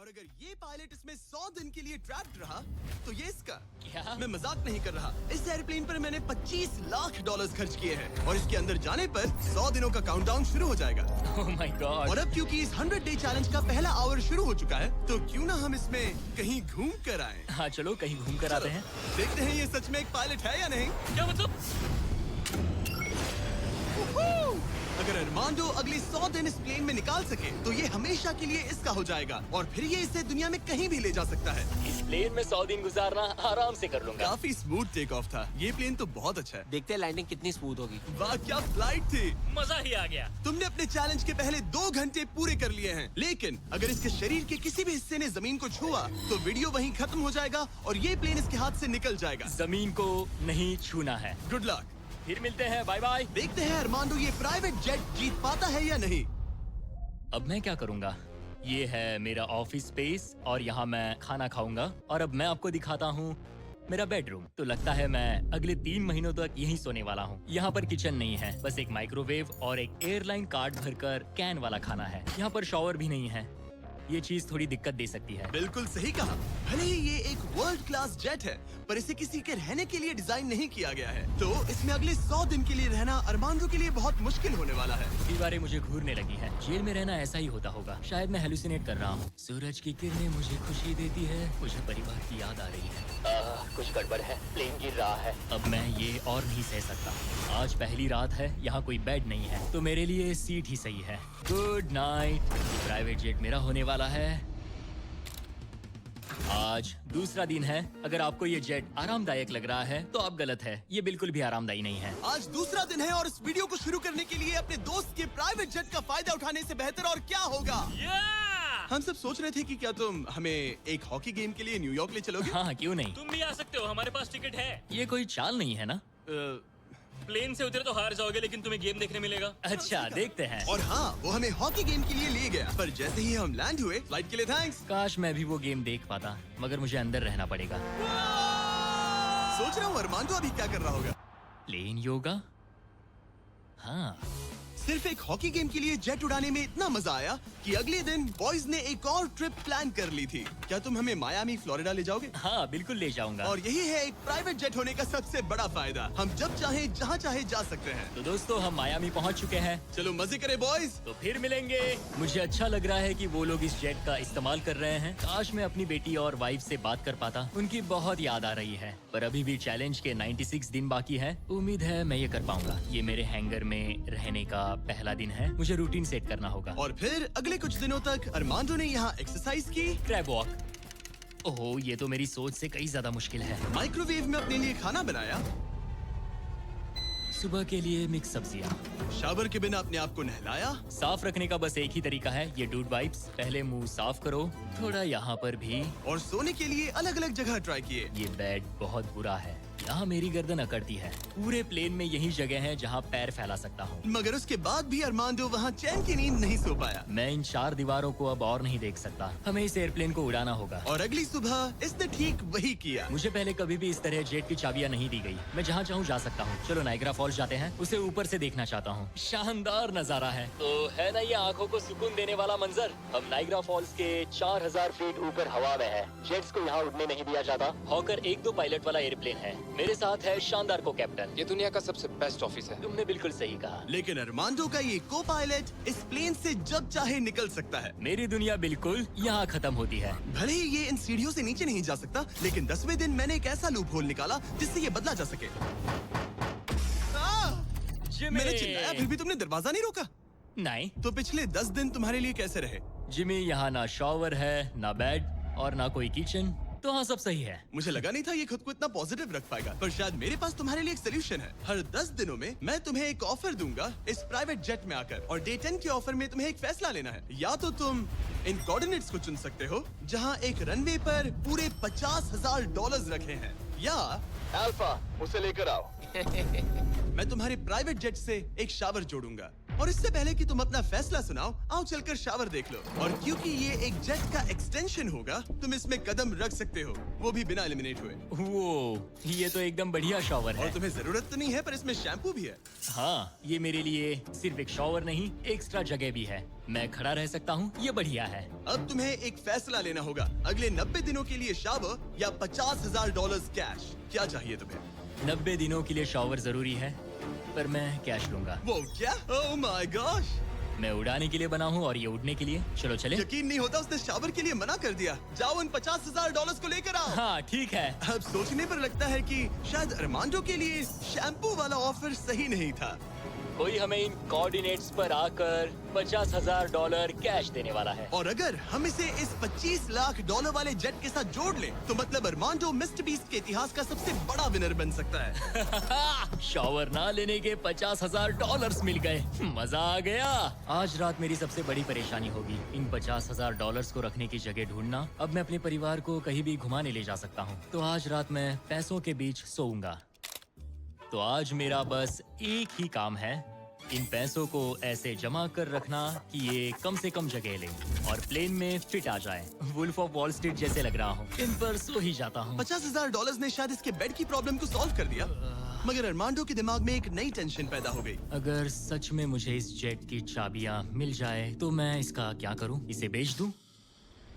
और अगर ये पायलट इसमें 100 दिन के लिए ट्रैप्ड रहा तो ये इसका। क्या? मैं मजाक नहीं कर रहा। इस एयरप्लेन पर मैंने $25 लाख खर्च किए हैं और इसके अंदर जाने पर 100 दिनों का काउंटडाउन शुरू हो जाएगा। Oh my God! और अब क्योंकि इस 100 डे चैलेंज का पहला आवर शुरू हो चुका है तो क्यों ना हम इसमें कहीं घूम कर आए। हाँ चलो कहीं घूम कर आते हैं। देखते हैं ये सच में एक पायलट है या नहीं। क्या मतलब? अगर अरमांडो अगले 100 दिन इस प्लेन में निकाल सके तो ये हमेशा के लिए इसका हो जाएगा और फिर ये इसे दुनिया में कहीं भी ले जा सकता है। इस प्लेन में 100 दिन गुजारना आराम से कर लूंगा। काफी स्मूथ टेक ऑफ था। ये प्लेन तो बहुत अच्छा है। देखते हैं लैंडिंग कितनी स्मूथ होगी। वाह क्या फ्लाइट थी। मजा ही आ गया। तुमने अपने चैलेंज के पहले 2 घंटे पूरे कर लिए हैं, लेकिन अगर इसके शरीर के किसी भी हिस्से ने जमीन को छुआ तो वीडियो वहीं खत्म हो जाएगा और ये प्लेन इसके हाथ से निकल जाएगा। जमीन को नहीं छूना है। Good luck. फिर मिलते हैं, बाय बाय। देखते हैं अरमांडो ये प्राइवेट जेट जीत पाता है या नहीं। अब मैं क्या करूंगा? ये है मेरा ऑफिस स्पेस और यहाँ मैं खाना खाऊंगा और अब मैं आपको दिखाता हूँ मेरा बेडरूम। तो लगता है मैं अगले 3 महीनों तक यहीं सोने वाला हूँ। यहाँ पर किचन नहीं है, बस एक माइक्रोवेव और एक एयरलाइन कार्ड भरकर कैन वाला खाना है। यहाँ पर शॉवर भी नहीं है। ये चीज थोड़ी दिक्कत दे सकती है। बिल्कुल सही कहा। भले ही ये एक वर्ल्ड क्लास जेट है पर इसे किसी के रहने के लिए डिजाइन नहीं किया गया है, तो इसमें अगले 100 दिन के लिए रहना अरमांडो के लिए बहुत मुश्किल होने वाला है। दीवारें मुझे घूरने लगी हैं। जेल में रहना ऐसा ही होता होगा। शायद मैं हेलुसिनेट कर रहा हूँ। सूरज की किरणें मुझे खुशी देती है। मुझे परिवार की याद आ रही है। कुछ गड़बड़ है। प्लेन गिर रहा है। अब मैं ये और नहीं सह सकता। आज पहली रात है, यहाँ कोई बेड नहीं है, तो मेरे लिए सीट ही सही है। Good night. प्राइवेट जेट मेरा होने वाला है। आज दूसरा दिन है। अगर आपको ये जेट आरामदायक लग रहा है तो आप गलत है। ये बिल्कुल भी आरामदायी नहीं है। आज दूसरा दिन है और इस वीडियो को शुरू करने के लिए अपने दोस्त के प्राइवेट जेट का फायदा उठाने से बेहतर और क्या होगा। हम सब सोच रहे थे कि क्या तुम हमें एक हॉकी गेम के लिए न्यूयॉर्क ले चलोगे। हाँ क्यों नहीं। तुम भी आ सकते हो, हमारे पास टिकट है। ये कोई चाल नहीं है ना। प्लेन से उतरे तो हार जाओगे लेकिन तुम्हें गेम देखने मिलेगा। अच्छा देखते हैं। और हाँ, वो हमें हॉकी गेम के लिए ले गया, पर जैसे ही हम लैंड हुए, फ्लाइट के लिए थैंक्स। काश मैं भी वो गेम देख पाता, मगर मुझे अंदर रहना पड़ेगा। सोच रहा हूँ अरमांडो अभी क्या कर रहा होगा। प्लेन योगा। हाँ सिर्फ एक हॉकी गेम के लिए जेट उड़ाने में इतना मजा आया कि अगले दिन बॉयज ने एक और ट्रिप प्लान कर ली थी। क्या तुम हमें मायामी फ्लोरिडा ले जाओगे। हाँ बिल्कुल ले जाऊंगा। और यही है एक प्राइवेट जेट होने का सबसे बड़ा फायदा। हम जब चाहे जहाँ चाहे जा सकते हैं। तो दोस्तों हम मायामी पहुंच चुके हैं। चलो मजे करें बॉयज। तो फिर मिलेंगे। मुझे अच्छा लग रहा है कि वो लोग इस जेट का इस्तेमाल कर रहे हैं। काश मैं अपनी बेटी और वाइफ से बात कर पाता। उनकी बहुत याद आ रही है। पर अभी भी चैलेंज के 96 दिन बाकी है। उम्मीद है मैं ये कर पाऊंगा। ये मेरे हैंगर में रहने का पहला दिन है। मुझे रूटीन सेट करना होगा। और फिर अगले कुछ दिनों तक अरमांडो ने यहाँ एक्सरसाइज की। Crab walk. ओह ये तो मेरी सोच से कई ज्यादा मुश्किल है। माइक्रोवेव में अपने लिए खाना बनाया। सुबह के लिए मिक्स सब्जियाँ। शावर के बिना अपने आप को नहलाया। साफ रखने का बस एक ही तरीका है, ये डूड वाइप्स। पहले मुंह साफ करो, थोड़ा यहाँ पर भी। और सोने के लिए अलग अलग जगह ट्राई किए। ये बेड बहुत बुरा है। यहाँ मेरी गर्दन अकड़ती है। पूरे प्लेन में यही जगह है जहाँ पैर फैला सकता हूँ। मगर उसके बाद भी अरमांडो वहाँ चैन की नींद नहीं सो पाया। मैं इन 4 दीवारों को अब और नहीं देख सकता। हमें इस एयरप्लेन को उड़ाना होगा। और अगली सुबह इसने ठीक वही किया। मुझे पहले कभी भी इस तरह जेट की चाबियां नहीं दी गई। मैं जहाँ चाहूँ जा सकता हूँ। चलो नाइग्रा फॉल्स जाते हैं। उसे ऊपर से देखना चाहता हूँ। शानदार नजारा है। तो है ना ये आंखों को सुकून देने वाला मंजर। हम नाइग्रा फॉल्स के 4000 फीट ऊपर हवा में है। जेट्स को यहाँ उड़ने नहीं दिया जाता। हॉकर 1-2 पायलट वाला एयरप्लेन है। मेरे साथ है शानदार को कैप्टन। ये दुनिया का सबसे बेस्ट ऑफिस है। तुमने बिल्कुल सही कहा। लेकिन अरमांडो का ये को पायलट इस प्लेन से जब चाहे निकल सकता है। मेरी दुनिया बिल्कुल यहाँ खत्म होती है। भले ही ये इन सीढ़ियों से नीचे नहीं जा सकता, लेकिन 10वें दिन मैंने एक ऐसा लूप होल निकाला जिससे ये बदला जा सके। मैंने चिल्लाया फिर भी तुमने दरवाजा नहीं रोका। नहीं तो पिछले 10 दिन तुम्हारे लिए कैसे रहे। जिमी, यहाँ ना शॉवर है, ना बेड और ना कोई किचन। तो हाँ सब सही है। मुझे लगा नहीं था ये खुद को इतना पॉजिटिव रख पाएगा, पर शायद मेरे पास तुम्हारे लिए एक सोल्यूशन है। हर 10 दिनों में मैं तुम्हें एक ऑफर दूंगा इस प्राइवेट जेट में आकर, और डे 10 के ऑफर में तुम्हें एक फैसला लेना है। या तो तुम इन कोऑर्डिनेट्स को चुन सकते हो जहां एक रनवे पर पूरे $50,000 रखे हैं, या अल्फा उसे लेकर आओ। मैं तुम्हारे प्राइवेट जेट से एक शावर जोड़ूंगा। और इससे पहले कि तुम अपना फैसला सुनाओ, आओ चलकर शावर देख लो। और क्योंकि ये एक जेट का एक्सटेंशन होगा, तुम इसमें कदम रख सकते हो, वो भी बिना एलिमिनेट हुए। वो ये तो एकदम बढ़िया शॉवर और है। तुम्हें जरूरत तो नहीं है, पर इसमें शैम्पू भी है। हाँ, ये मेरे लिए सिर्फ एक शॉवर नहीं, एक्स्ट्रा जगह भी है। मैं खड़ा रह सकता हूँ, ये बढ़िया है। अब तुम्हें एक फैसला लेना होगा, अगले 90 दिनों के लिए शावर या $50,000 कैश। क्या चाहिए तुम्हें? 90 दिनों के लिए शॉवर जरूरी है, पर मैं कैश लूंगा। वो क्या? ओह माय गॉश! मैं उड़ाने के लिए बना हूँ और ये उड़ने के लिए। चलो चले। यकीन नहीं होता, उसने शावर के लिए मना कर दिया। जाओ उन $50,000 को लेकर आओ। हाँ ठीक है। अब सोचने पर लगता है कि शायद अरमांडो के लिए शैम्पू वाला ऑफर सही नहीं था। कोई हमें इन कोऑर्डिनेट्स पर आकर $50,000 कैश देने वाला है। और अगर हम इसे इस $25 लाख वाले जेट के साथ जोड़ लें, तो मतलब अरमांडो मिस्टर बीस्ट के इतिहास का सबसे बड़ा विनर बन सकता है। शॉवर ना लेने के $50,000 मिल गए। मजा आ गया। आज रात मेरी सबसे बड़ी परेशानी होगी इन $50,000 को रखने की जगह ढूंढना। अब मैं अपने परिवार को कहीं भी घुमाने ले जा सकता हूँ, तो आज रात मैं पैसों के बीच सोऊंगा। तो आज मेरा बस एक ही काम है, इन पैसों को ऐसे जमा कर रखना कि ये कम से कम जगह लें और प्लेन में फिट आ जाए। वुल्फ ऑफ वॉल स्ट्रीट जैसे लग रहा हूँ। इन पर सो ही जाता हूँ। $50,000 ने शायद इसके बेड की प्रॉब्लम को सॉल्व कर दिया, मगर अरमांडो के दिमाग में एक नई टेंशन पैदा हो गई। अगर सच में मुझे इस जेट की चाबियां मिल जाए तो मैं इसका क्या करूं? इसे बेच दूं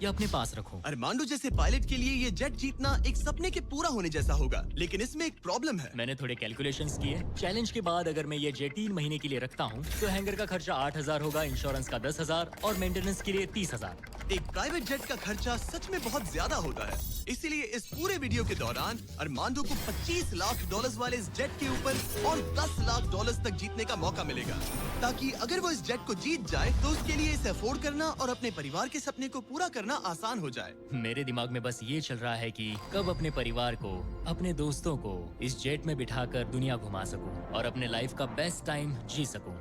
या अपने पास रखूं? अरमांडो जैसे पायलट के लिए ये जेट जीतना एक सपने के पूरा होने जैसा होगा, लेकिन इसमें एक प्रॉब्लम है। मैंने थोड़े कैलकुलेशंस किए। चैलेंज के बाद अगर मैं ये जेट 3 महीने के लिए रखता हूँ तो हैंगर का खर्चा 8,000 होगा, इंश्योरेंस का 10,000 और मेंटेनेंस के लिए 30,000। एक प्राइवेट जेट का खर्चा सच में बहुत ज्यादा होता है, इसीलिए इस पूरे वीडियो के दौरान अरमांडो को $25 लाख वाले इस जेट के ऊपर और $10 लाख तक जीतने का मौका मिलेगा, ताकि अगर वो इस जेट को जीत जाए तो उसके लिए इसे अफोर्ड करना और अपने परिवार के सपने को पूरा करना आसान हो जाए। मेरे दिमाग में बस ये चल रहा है कि कब अपने परिवार को, अपने दोस्तों को इस जेट में बिठाकर दुनिया घुमा सकूं और अपने लाइफ का बेस्ट टाइम जी सकूं।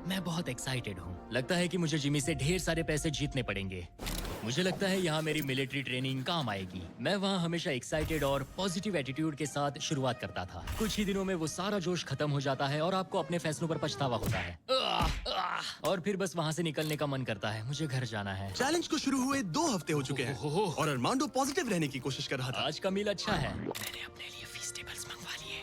मैं बहुत एक्साइटेड हूँ। लगता है कि मुझे जिमी से ढेर सारे पैसे जीतने पड़ेंगे। मुझे लगता है यहाँ मेरी मिलिट्री ट्रेनिंग काम आएगी। मैं वहाँ हमेशा एक्साइटेड और पॉजिटिव एटीट्यूड के साथ शुरुआत करता था। कुछ ही दिनों में वो सारा जोश खत्म हो जाता है और आपको अपने फैसलों पर पछतावा होता है। और फिर बस वहाँ से निकलने का मन करता है। मुझे घर जाना है। चैलेंज को शुरू हुए 2 हफ्ते हो चुके हैं ओहो। और अरमांडो पॉजिटिव रहने की कोशिश कर रहा था। आज का मील अच्छा है। मैंने अपने लिए फेस्टिवल्स मंगवा लिए।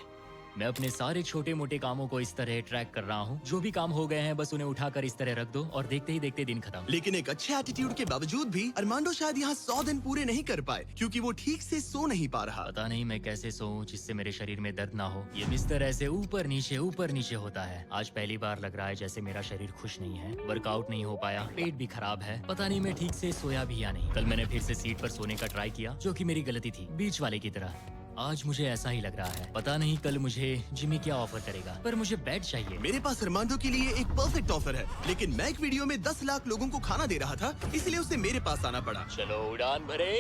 मैं अपने सारे छोटे मोटे कामों को इस तरह ट्रैक कर रहा हूँ। जो भी काम हो गए हैं बस उन्हें उठाकर इस तरह रख दो और देखते ही देखते दिन खत्म। लेकिन एक अच्छे एटीट्यूड के बावजूद भी अरमांडो शायद यहाँ 100 दिन पूरे नहीं कर पाए, क्योंकि वो ठीक से सो नहीं पा रहा। पता नहीं मैं कैसे सोऊं जिससे मेरे शरीर में दर्द ना हो। ये बिस्तर ऐसे ऊपर नीचे होता है। आज पहली बार लग रहा है जैसे मेरा शरीर खुश नहीं है। वर्कआउट नहीं हो पाया, पेट भी खराब है। पता नहीं मैं ठीक से सोया भी या नहीं। कल मैंने फिर से सीट पर सोने का ट्राई किया, जो कि मेरी गलती थी, बीच वाले की तरह। आज मुझे ऐसा ही लग रहा है। पता नहीं कल मुझे जिमी क्या ऑफर करेगा, पर मुझे बेड चाहिए। मेरे पास अरमांडो के लिए एक परफेक्ट ऑफर है, लेकिन मैं एक वीडियो में 10 लाख लोगों को खाना दे रहा था, इसलिए उसे मेरे पास आना पड़ा। चलो उड़ान भरे।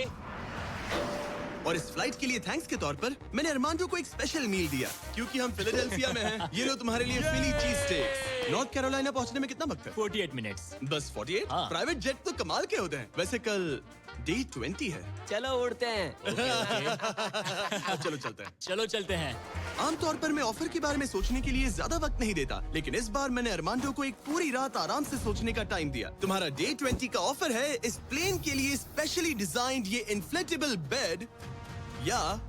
और इस फ्लाइट के लिए थैंक्स के तौर पर मैंने अरमांडो को एक स्पेशल मील दिया, क्योंकि हम फिलाडेल्फिया में हैं। ये लो तुम्हारे लिए फिली चीज स्टेक्स। नॉर्थ कैरोलिना पहुंचने में कितना वक्त है? 48 मिनट्स। बस 48? हाँ। प्राइवेट जेट तो कमाल के होते हैं। वैसे कल डे 20 है। चलो उड़ते हैं। चलो चलते हैं। चलो चलते हैं। आमतौर पर मैं ऑफर के बारे में सोचने के लिए ज्यादा वक्त नहीं देता, लेकिन इस बार मैंने अरमांडो को एक पूरी रात आराम से सोचने का टाइम दिया। तुम्हारा डे 20 का ऑफर है इस प्लेन के लिए स्पेशली डिजाइन्ड ये इन्फ्लेटेबल बेड, या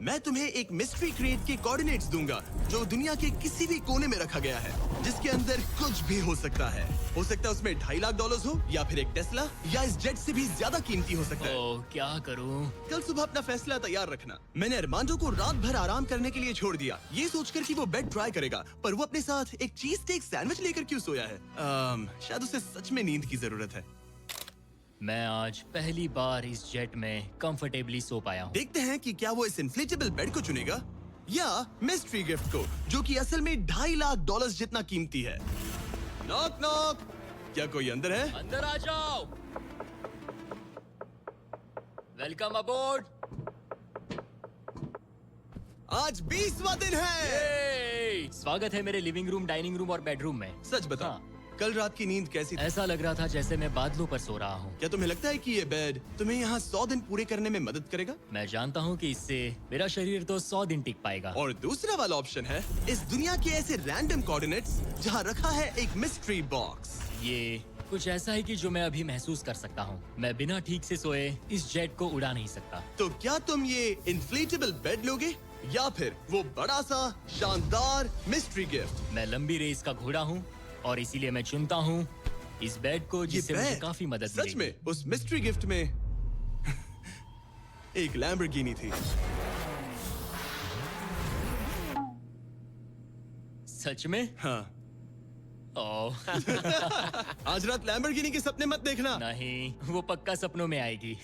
मैं तुम्हें एक मिस्ट्री क्रेट के कोऑर्डिनेट्स दूंगा जो दुनिया के किसी भी कोने में रखा गया है, जिसके अंदर कुछ भी हो सकता है। हो सकता है उसमें $2.5 लाख हो, या फिर एक टेस्ला, या इस जेट से भी ज्यादा कीमती हो सकता है। ओह, क्या करूं? कल सुबह अपना फैसला तैयार रखना। मैंने अरमांडो को रात भर आराम करने के लिए छोड़ दिया, ये सोचकर कि वो बेड ट्राई करेगा, पर वो अपने साथ एक चीज स्टेक सैंडविच लेकर क्यों सोया है? शायद उसे सच में नींद की जरूरत है। मैं आज पहली बार इस जेट में कंफर्टेबली सो पाया हूँ। देखते हैं कि क्या वो इस इन्फ्लेटेबल बेड को चुनेगा या मिस्ट्री गिफ्ट को, जो कि असल में $2.5 लाख जितना कीमती है। नॉक नॉक, क्या कोई अंदर है? अंदर आ जाओ। Welcome aboard. आज 20वां दिन है। स्वागत है मेरे लिविंग रूम, डाइनिंग रूम और बेडरूम में। सच बताओ, हाँ। कल रात की नींद कैसी थी? ऐसा लग रहा था जैसे मैं बादलों पर सो रहा हूँ। क्या तुम्हें लगता है कि ये बेड तुम्हें यहाँ 100 दिन पूरे करने में मदद करेगा? मैं जानता हूँ कि इससे मेरा शरीर तो 100 दिन टिक पाएगा। और दूसरा वाला ऑप्शन है इस दुनिया के ऐसे रैंडम कोऑर्डिनेट्स जहाँ रखा है एक मिस्ट्री बॉक्स। ये कुछ ऐसा है कि जो मैं अभी महसूस कर सकता हूँ। मैं बिना ठीक से सोए इस जेट को उड़ा नहीं सकता। तो क्या तुम ये इन्फ्लेटेबल बेड लोगे या फिर वो बड़ा सा शानदार मिस्ट्री गिफ्ट? मैं लंबी रेस का घोड़ा हूँ और इसीलिए मैं चुनता हूँ इस बेड को, जिससे मुझे बेड काफी मदद सच मिलेगी। में उस मिस्ट्री गिफ्ट में एक लैम्बोर्गिनी थी। सच में? हाँ। ओह आज रात लैम्बोर्गिनी के सपने मत देखना। नहीं, वो पक्का सपनों में आएगी।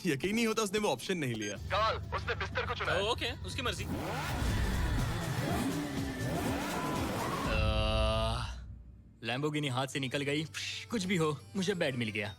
यकीन नहीं होता उसने वो ऑप्शन नहीं लिया। कार्ल, उसने बिस्तर को चुना। ओके, उसकी मर्जी। लैम्बोर्गिनी हाथ से निकल गई। कुछ भी हो, मुझे बेड मिल गया।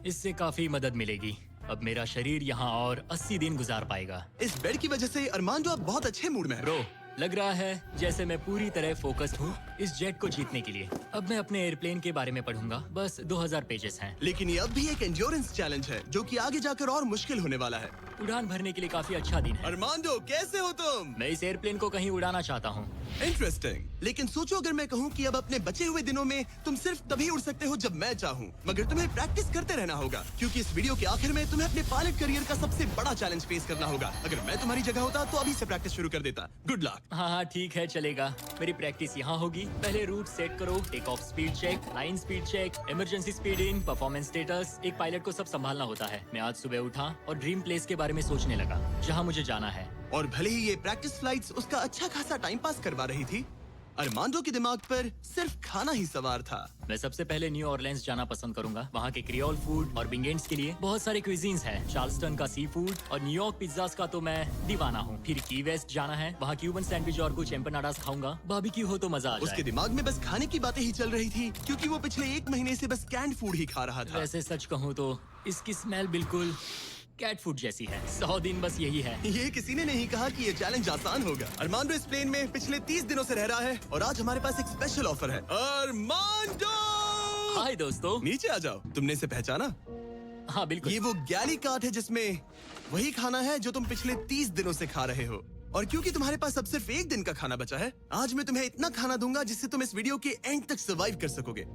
इससे काफी मदद मिलेगी। अब मेरा शरीर यहाँ और 80 दिन गुजार पाएगा। इस बेड की वजह से अरमांडो अब बहुत अच्छे मूड में है। ब्रो, लग रहा है जैसे मैं पूरी तरह फोकस्ड हूँ इस जेट को जीतने के लिए। अब मैं अपने एयरप्लेन के बारे में पढ़ूंगा। बस 2000 पेजेस हैं। लेकिन ये अब भी एक एंड्योरेंस चैलेंज है जो कि आगे जाकर और मुश्किल होने वाला है। उड़ान भरने के लिए काफी अच्छा दिन है। अरमांडो, कैसे हो तुम? मैं इस एयरप्लेन को कहीं उड़ाना चाहता हूँ। इंटरेस्टिंग। लेकिन सोचो अगर मैं कहूँ कि अब अपने बचे हुए दिनों में तुम सिर्फ तभी उड़ सकते हो जब मैं चाहूँ, मगर तुम्हें प्रैक्टिस करते रहना होगा क्योंकि इस वीडियो के आखिर में तुम्हें अपने पायलट करियर का सबसे बड़ा चैलेंज फेस करना होगा। अगर मैं तुम्हारी जगह होता तो अभी से प्रैक्टिस शुरू कर देता। Good luck. हाँ हाँ ठीक है, चलेगा। मेरी प्रैक्टिस यहाँ होगी। पहले रूट सेट करो, take off speed check, line speed check, emergency speed in, performance status. एक पायलट को सब संभालना होता है। मैं आज सुबह उठा और ड्रीम प्लेस के बारे में सोचने लगा जहाँ मुझे जाना है। और भले ही ये प्रैक्टिस फ्लाइट्स उसका अच्छा खासा टाइम पास करवा रही थी, अरमांडो के दिमाग पर सिर्फ खाना ही सवार था। मैं सबसे पहले न्यू ऑरलेंस जाना पसंद करूंगा। वहाँ के क्रियोल फूड और बिंगेंट्स के लिए बहुत सारे क्विजीन्स हैं। चार्ल्सटन का सी फूड और न्यूयॉर्क पिज्जास का तो मैं दीवाना हूँ। फिर की वेस्ट जाना है, वहाँ क्यूबन सैंडविच और कुछ एम्पनाडास खाऊंगा। बारबेक्यू हो तो मजा आ उसके जाए। दिमाग में बस खाने की बातें ही चल रही थी क्योंकि वो पिछले 1 महीने से बस कैंड फूड ही खा रहा था। वैसे सच कहूँ तो इसकी स्मेल बिल्कुल कैट फूड जैसी है। 100 दिन बस यही है। ये किसी ने नहीं कहा कि ये चैलेंज आसान होगा। अरमांडो इस प्लेन में पिछले 30 दिनों से रह रहा है और आज हमारे पास एक स्पेशल ऑफर है। अरमांडो, हाय दोस्तों। नीचे आ जाओ। तुमने इसे पहचाना? हाँ बिल्कुल। ये वो गैली कार्ट है जिसमें वही खाना है जो तुम पिछले 30 दिनों से खा रहे हो। और क्योंकि तुम्हारे पास अब सिर्फ 1 दिन का खाना बचा है, आज मैं तुम्हें इतना खाना दूंगा जिससे तुम इस वीडियो के एंड तक सर्वाइव कर सकोगे।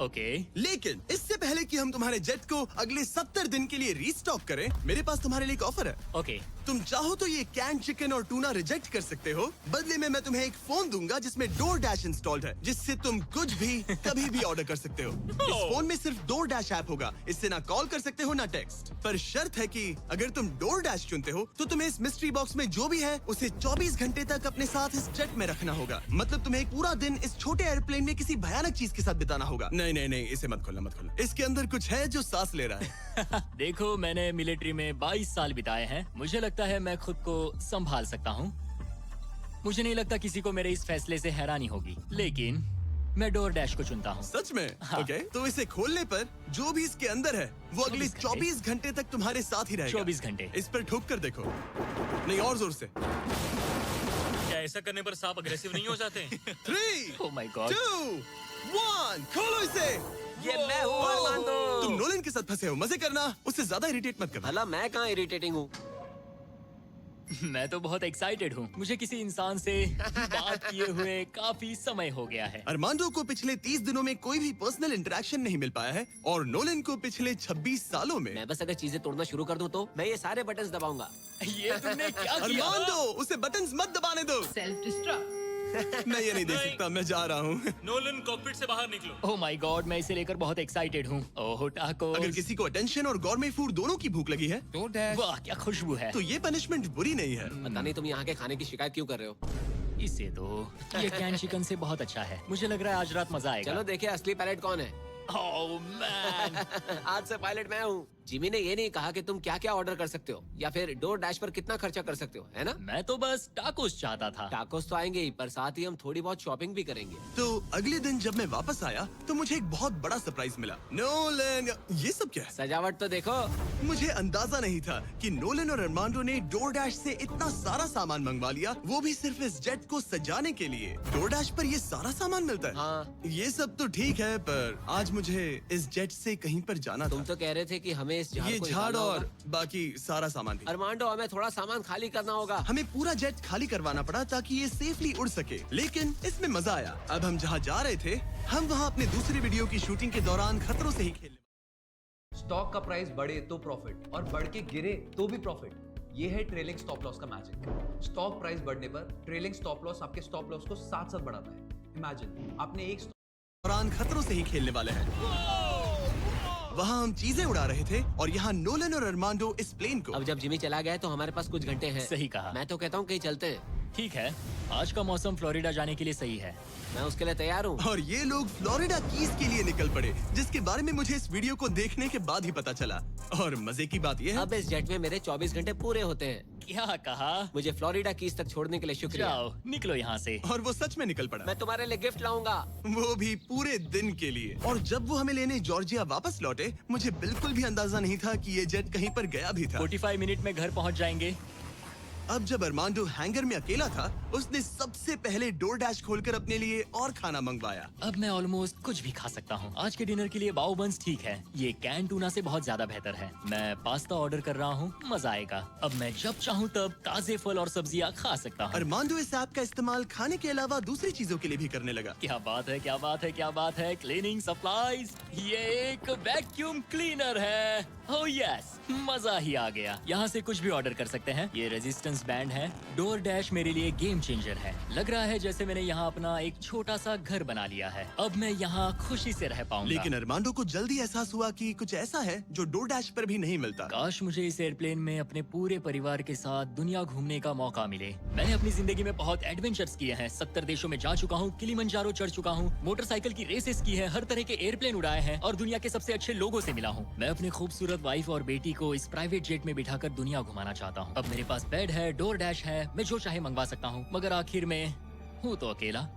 ओके। लेकिन इससे पहले कि हम तुम्हारे जेट को अगले 70 दिन के लिए रीस्टॉक करें, मेरे पास तुम्हारे लिए एक ऑफर है। ओके। तुम चाहो तो ये कैन चिकन और टूना रिजेक्ट कर सकते हो। बदले में मैं तुम्हें एक फोन दूंगा जिसमें DoorDash इंस्टॉल्ड है, जिससे तुम कुछ भी कभी भी ऑर्डर कर सकते हो। इस फोन में सिर्फ DoorDash ऐप होगा। इससे ना कॉल कर सकते हो ना टेक्स्ट। पर शर्त है कि अगर तुम DoorDash चुनते हो तो तुम्हें इस मिस्ट्री बॉक्स में जो भी है उसे 24 घंटे तक अपने साथ इस जेट में रखना होगा। मतलब तुम्हें एक पूरा दिन इस छोटे एयरप्लेन में किसी भयानक चीज के साथ बिताना होगा। नहीं नहीं नहीं, इसे मत खोलना, मत खोलना। इसके अंदर कुछ है जो सांस ले रहा है। देखो, मैंने मिलिट्री में 22 साल बिताए हैं। मुझे लगता है मैं खुद को संभाल सकता हूँ। मुझे नहीं लगता किसी को मेरे इस फैसले से हैरानी होगी, लेकिन मैं DoorDash को चुनता हूँ। सच में? हाँ। ओके, तो इसे खोलने पर जो भी इसके अंदर है वो अगले 24 घंटे तक तुम्हारे साथ ही रहेगा। 24 घंटे। इस पर ठोक कर देखो। नहीं, और जोर से। क्या ऐसा करने पर सांप अग्रेसिव नहीं हो जाते? 3, ओह माय गॉड। 2, 1, खोलो इसे। ये मैं हूँ अरमांडो। तुम नोलन के साथ फंसे हो, मजे करना, उससे ज्यादा इरिटेट मत करना। भला मैं कहाँ इरिटेटिंग हूँ? मैं तो बहुत एक्साइटेड हूँ। मुझे किसी इंसान से बात किए हुए काफी समय हो गया है। अरमांडो को पिछले 30 दिनों में कोई भी पर्सनल इंटरेक्शन नहीं मिल पाया है और नोलन को पिछले 26 सालों में। मैं बस अगर चीजें तोड़ना शुरू कर दूँ तो मैं ये सारे बटन्स दबाऊंगा। ये तुमने क्या किया? अरमांडो, उसे बटन्स मत दबाने दो। Self destruct. मैं ये नहीं देख सकता, मैं जा रहा हूँ। नोलन कॉकपिट से बाहर निकलो। ओह माय गॉड, मैं इसे लेकर बहुत एक्साइटेड हूँ। ओह टाको। अगर किसी को अटेंशन और गॉर्मे फूड दोनों की भूख लगी है वाह क्या खुशबू है। तो ये पनिशमेंट बुरी नहीं है। पता नहीं तुम यहाँ के खाने की शिकायत क्यों कर रहे हो? इसे तो ये कैन चिकन से बहुत अच्छा है। मुझे लग रहा है आज रात मजा आएगा। चलो देखिए असली पायलट कौन है। Oh man. आज से पायलट मैं हूँ। जिमी ने ये नहीं कहा कि तुम क्या क्या ऑर्डर कर सकते हो या फिर डोर डैश पर कितना खर्चा कर सकते हो, है ना? मैं तो बस टाकोस चाहता था। टाकोस तो आएंगे ही, पर साथ ही हम थोड़ी बहुत शॉपिंग भी करेंगे। तो अगले दिन जब मैं वापस आया तो मुझे एक बहुत बड़ा सरप्राइज मिला। नोलन, ये सब क्या है? सजावट तो देखो। मुझे अंदाजा नहीं था कि नोलन और अरमांडो ने डोरडैश से इतना सारा सामान मंगवा लिया, वो भी सिर्फ इस जेट को सजाने के लिए। डोरडैश पर ये सारा सामान मिलता है? हाँ। ये सब तो ठीक है, पर आज मुझे इस जेट से कहीं पर जाना तुम था। तो कह रहे थे कि हमें इस झाड़ ये को झाड़ निकालना और होगा। बाकी सारा सामान भी। अरमांडो, हमें थोड़ा सामान खाली करना होगा। हमें पूरा जेट खाली करवाना पड़ा ताकि ये सेफली उड़ सके, लेकिन इसमें मजा आया। अब हम जहाँ जा रहे थे, हम वहाँ अपने दूसरे वीडियो की शूटिंग के दौरान खतरों से ही खेलने। स्टॉक का प्राइस बढ़े तो प्रॉफिट और बढ़ के गिरे तो भी प्रॉफिट। ये है ट्रेलिंग स्टॉप लॉस का मैजिक। स्टॉक प्राइस बढ़ने पर ट्रेलिंग स्टॉप लॉस आपके स्टॉप लॉस को साथ साथ बढ़ाता है। इमेजिन आपने एक दौरान खतरों से ही खेलने वाले हैं। वहाँ हम चीजें उड़ा रहे थे और यहाँ नोलन और अरमांडो इस प्लेन को। अब जब जिमी चला गया है तो हमारे पास कुछ घंटे हैं। सही कहा। मैं तो कहता हूँ कहीं चलते हैं। ठीक है, आज का मौसम फ्लोरिडा जाने के लिए सही है। मैं उसके लिए तैयार हूँ। और ये लोग फ्लोरिडा कीज के लिए निकल पड़े, जिसके बारे में मुझे इस वीडियो को देखने के बाद ही पता चला। और मजे की बात ये है, अब इस जेट में मेरे 24 घंटे पूरे होते हैं। क्या कहा? मुझे फ्लोरिडा कीज तक छोड़ने के लिए शुक्रिया। जाओ, निकलो यहाँ से। और वो सच में निकल पड़ा, मैं तुम्हारे लिए गिफ्ट लाऊंगा। वो भी पूरे दिन के लिए। और जब वो हमें लेने जॉर्जिया वापस लौटे, मुझे बिल्कुल भी अंदाजा नहीं था कि ये जेट कहीं पर गया भी था। 45 मिनट में घर पहुँच जाएंगे। अब जब अरमांडो हैंगर में अकेला था, उसने सबसे पहले डोर डैश खोलकर अपने लिए और खाना मंगवाया। अब मैं ऑलमोस्ट कुछ भी खा सकता हूँ। आज के डिनर के लिए बाओ बंस ठीक है, ये कैन टूना से बहुत ज्यादा बेहतर है। मैं पास्ता ऑर्डर कर रहा हूँ, मजा आएगा। अब मैं जब चाहूँ तब ताजे फल और सब्जियाँ खा सकता हूँ। अरमांडो इस ऐप का इस्तेमाल खाने के अलावा दूसरी चीजों के लिए भी करने लगा। क्या बात है, क्या बात है, क्या बात है। क्लीनिंग सप्लाईज, ये एक वैक्यूम क्लीनर है। ओह यस, मजा ही आ गया। यहाँ से कुछ भी ऑर्डर कर सकते हैं। ये रेजिस्टेंस बैंड है। डोर डैश मेरे लिए गेम चेंजर है। लग रहा है जैसे मैंने यहाँ अपना एक छोटा सा घर बना लिया है। अब मैं यहाँ खुशी से रह पाऊंगा। लेकिन अरमांडो को जल्दी एहसास हुआ कि कुछ ऐसा है जो डोर डैश पर भी नहीं मिलता। काश मुझे इस एयरप्लेन में अपने पूरे परिवार के साथ दुनिया घूमने का मौका मिले। मैंने अपनी जिंदगी में बहुत एडवेंचर्स किए हैं। 70 देशों में जा चुका हूँ, किलिमंजारो चढ़ चुका हूँ, मोटरसाइकिल की रेसेस की है, हर तरह के एयरप्लेन उड़ाए हैं और दुनिया के सबसे अच्छे लोगों से मिला हूँ। मैं अपनी खूबसूरत वाइफ और बेटी को इस प्राइवेट जेट में बिठाकर दुनिया घुमाना चाहता हूँ। अब मेरे पास बेड है, डोर डैश है, मैं जो चाहे मंगवा सकता हूँ। मगर आखिर में हूँ तो अकेला।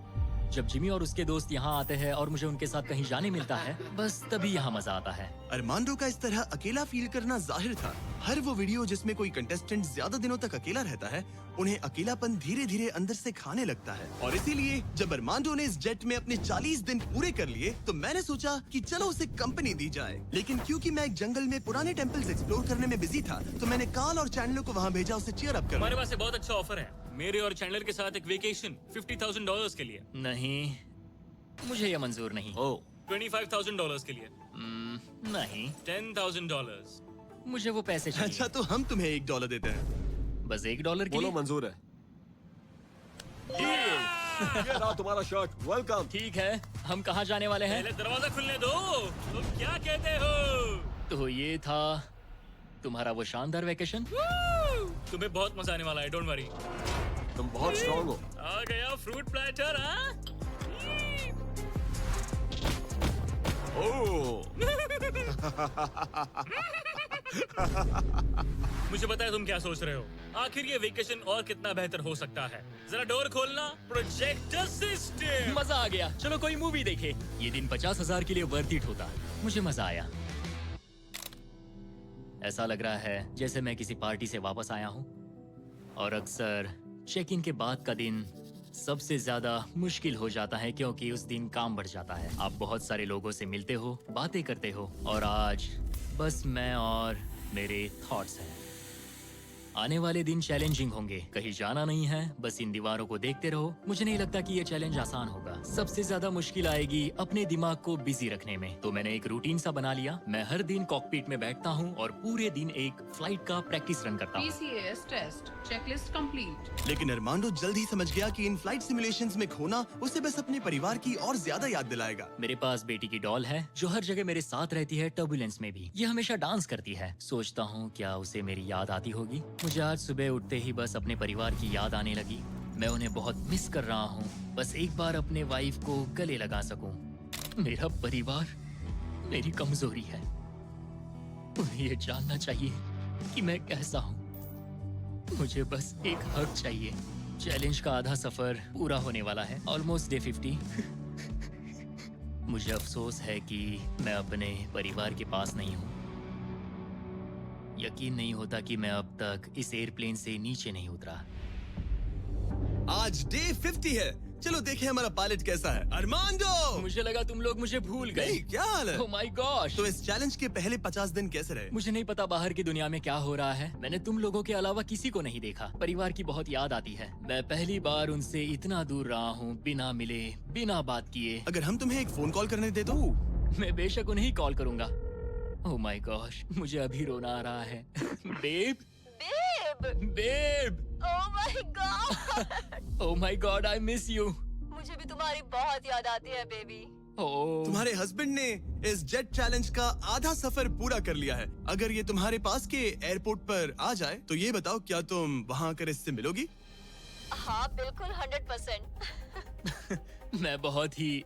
जब जिमी और उसके दोस्त यहाँ आते हैं और मुझे उनके साथ कहीं जाने मिलता है, बस तभी यहाँ मजा आता है। अरमांडो का इस तरह अकेला फील करना जाहिर था। हर वो वीडियो जिसमें कोई कंटेस्टेंट ज्यादा दिनों तक अकेला रहता है, उन्हें अकेलापन धीरे धीरे अंदर से खाने लगता है। और इसीलिए जब अरमांडो ने इस जेट में अपने 40 दिन पूरे कर लिए, तो मैंने सोचा कि चलो उसे कंपनी दी जाए। लेकिन क्योंकि मैं एक जंगल में पुराने टेम्पल्स एक्सप्लोर करने में बिजी था, तो मैंने कार्ल और चैंडलर को वहाँ भेजा उसे चीयर अप हमारे करने। पास एक बहुत अच्छा ऑफर है मेरे और चैंडलर के साथ, एक वेकेशन $50,000 के लिए। नहीं, मुझे ये मंजूर नहीं। ओ, $25,000 के लिए। नहीं, $10,000। मुझे वो पैसे चाहिए। अच्छा, तो हम तुम्हें $1 देते हैं। बस $1 के बोलो लिए? मंजूर है। ये रहा तुम्हारा शर्ट, वेलकम। ठीक है, हम कहाँ जाने वाले हैं? पहले दरवाजा खुलने दो। तुम क्या कहते हो? तो ये था तुम्हारा वो शानदार वेकेशन। तुम्हें बहुत मजा आने वाला है, डोंट वरी। तुम बहुत स्ट्रांग हो। आ गया फ्रूट प्लेटर। हाँ, मुझे पता है तुम क्या सोच रहे हो। आखिर ये वेकेशन और कितना बेहतर हो सकता है। जरा डोर खोलना। Projector system. मजा आ गया, चलो कोई मूवी देखे। ये दिन 50,000 के लिए वर्थ इट होता। मुझे मजा आया। ऐसा लग रहा है जैसे मैं किसी पार्टी से वापस आया हूँ। और अक्सर चेक इन के बाद का दिन सबसे ज्यादा मुश्किल हो जाता है, क्योंकि उस दिन काम बढ़ जाता है। आप बहुत सारे लोगों से मिलते हो, बातें करते हो, और आज बस मैं और मेरे थॉट्स हैं। आने वाले दिन चैलेंजिंग होंगे। कहीं जाना नहीं है, बस इन दीवारों को देखते रहो। मुझे नहीं लगता कि ये चैलेंज आसान होगा। सबसे ज्यादा मुश्किल आएगी अपने दिमाग को बिजी रखने में। तो मैंने एक रूटीन सा बना लिया। मैं हर दिन कॉकपिट में बैठता हूँ और पूरे दिन एक फ्लाइट का प्रैक्टिस रन करता हूँ। PCAS test checklist complete. लेकिन अरमांडो जल्द ही समझ गया कि इन फ्लाइट सिमुलेशंस में खोना उसे बस अपने परिवार की और ज्यादा याद दिलाएगा। मेरे पास बेटी की डॉल है जो हर जगह मेरे साथ रहती है, टर्बुलेंस में भी। ये हमेशा डांस करती है। सोचता हूँ क्या उसे मेरी याद आती होगी। मुझे आज सुबह उठते ही बस अपने परिवार की याद आने लगी। मैं उन्हें बहुत मिस कर रहा हूँ। बस एक बार अपने वाइफ को गले लगा सकूं। मेरा परिवार मेरी कमजोरी है। उन्हें ये जानना चाहिए कि मैं कैसा हूँ। मुझे बस एक हक चाहिए। चैलेंज का आधा सफर पूरा होने वाला है, ऑलमोस्ट डे 50। मुझे अफसोस है कि मैं अपने परिवार के पास नहीं हूँ। यकीन नहीं होता कि मैं अब तक इस एयरप्लेन से नीचे नहीं उतरा। आज डे 50 है। चलो देखें हमारा पायलट कैसा है। अरमांडो! मुझे लगा तुम लोग मुझे भूल गए। नहीं, क्या हाल है? ओह माय गॉश। तो इस चैलेंज के पहले 50 दिन कैसे रहे? मुझे नहीं पता बाहर की दुनिया में क्या हो रहा है। मैंने तुम लोगों के अलावा किसी को नहीं देखा। परिवार की बहुत याद आती है। मैं पहली बार उनसे इतना दूर रहा हूँ, बिना मिले, बिना बात किए। अगर हम तुम्हें एक फोन कॉल करने दे तो? मैं बेशक उन्हें ही कॉल करूंगा। ओह माय गॉश, मुझे अभी रोना आ रहा है। Babe, babe, babe, oh my god, oh my god, I miss you. मुझे भी तुम्हारी बहुत याद आती है बेबी। ओह, तुम्हारे हस्बैंड ने इस जेट चैलेंज का आधा सफर पूरा कर लिया है। अगर ये तुम्हारे पास के एयरपोर्ट पर आ जाए तो ये बताओ, क्या तुम वहाँ आकर इससे मिलोगी? हाँ बिल्कुल 100%। मैं बहुत ही